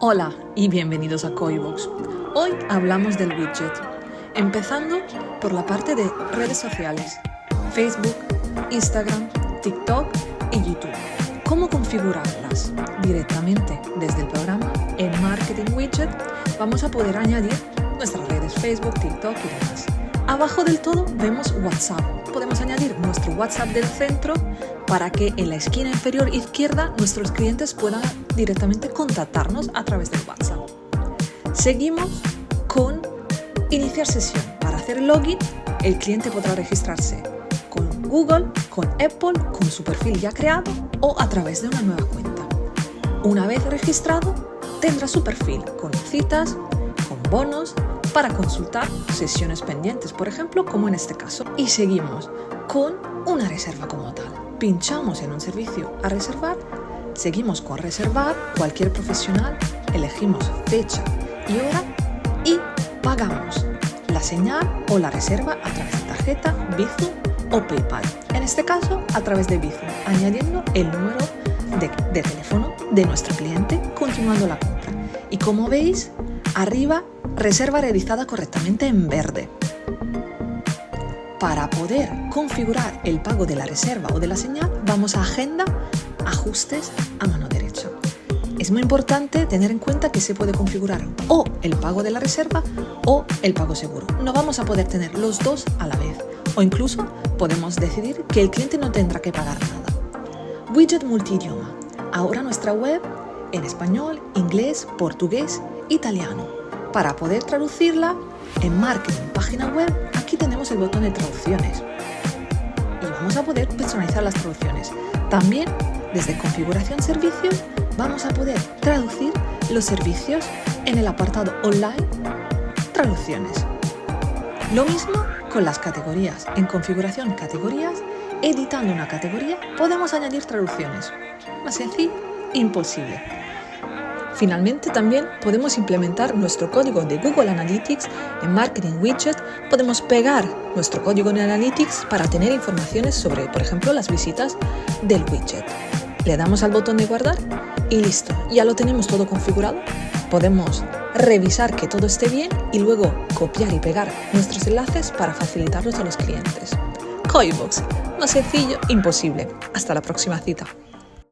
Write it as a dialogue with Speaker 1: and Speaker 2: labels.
Speaker 1: Hola y bienvenidos a Coibox. Hoy hablamos del widget, empezando por la parte de redes sociales, Facebook, Instagram, TikTok y YouTube. ¿Cómo configurarlas? Directamente desde el programa en Marketing Widget vamos a poder añadir nuestras redes Facebook, TikTok y demás. Abajo del todo vemos WhatsApp. Podemos añadir nuestro WhatsApp del centro para que en la esquina inferior izquierda nuestros clientes puedan directamente contactarnos a través del WhatsApp. Seguimos con iniciar sesión. Para hacer login, el cliente podrá registrarse con Google, con Apple, con su perfil ya creado o a través de una nueva cuenta. Una vez registrado, tendrá su perfil con citas, con bonos, para consultar sesiones pendientes, por ejemplo, como en este caso. Y seguimos con una reserva como tal. Pinchamos en un servicio a reservar, seguimos con reservar, cualquier profesional, elegimos fecha y hora y pagamos la señal o la reserva a través de tarjeta, Bizum o PayPal. En este caso, a través de Bizum, añadiendo el número de teléfono de nuestro cliente, continuando la compra. Y como veis, arriba, reserva realizada correctamente en verde. Para poder configurar el pago de la reserva o de la señal, vamos a Agenda, Ajustes a mano derecha. Es muy importante tener en cuenta que se puede configurar o el pago de la reserva o el pago seguro. No vamos a poder tener los dos a la vez, o incluso podemos decidir que el cliente no tendrá que pagar nada. Widget multidioma. Ahora nuestra web en español, inglés, portugués, italiano. Para poder traducirla en marketing, página web, aquí tenemos el botón de traducciones y vamos a poder personalizar las traducciones. También desde configuración servicios vamos a poder traducir los servicios en el apartado online traducciones. Lo mismo con las categorías. En configuración categorías, editando una categoría podemos añadir traducciones. Más sencillo, imposible. Finalmente, también podemos implementar nuestro código de Google Analytics en Marketing Widget. Podemos pegar nuestro código en Analytics para tener informaciones sobre, por ejemplo, las visitas del widget. Le damos al botón de guardar y listo. Ya lo tenemos todo configurado. Podemos revisar que todo esté bien y luego copiar y pegar nuestros enlaces para facilitarlos a los clientes. Coibox, más sencillo, imposible. Hasta la próxima cita.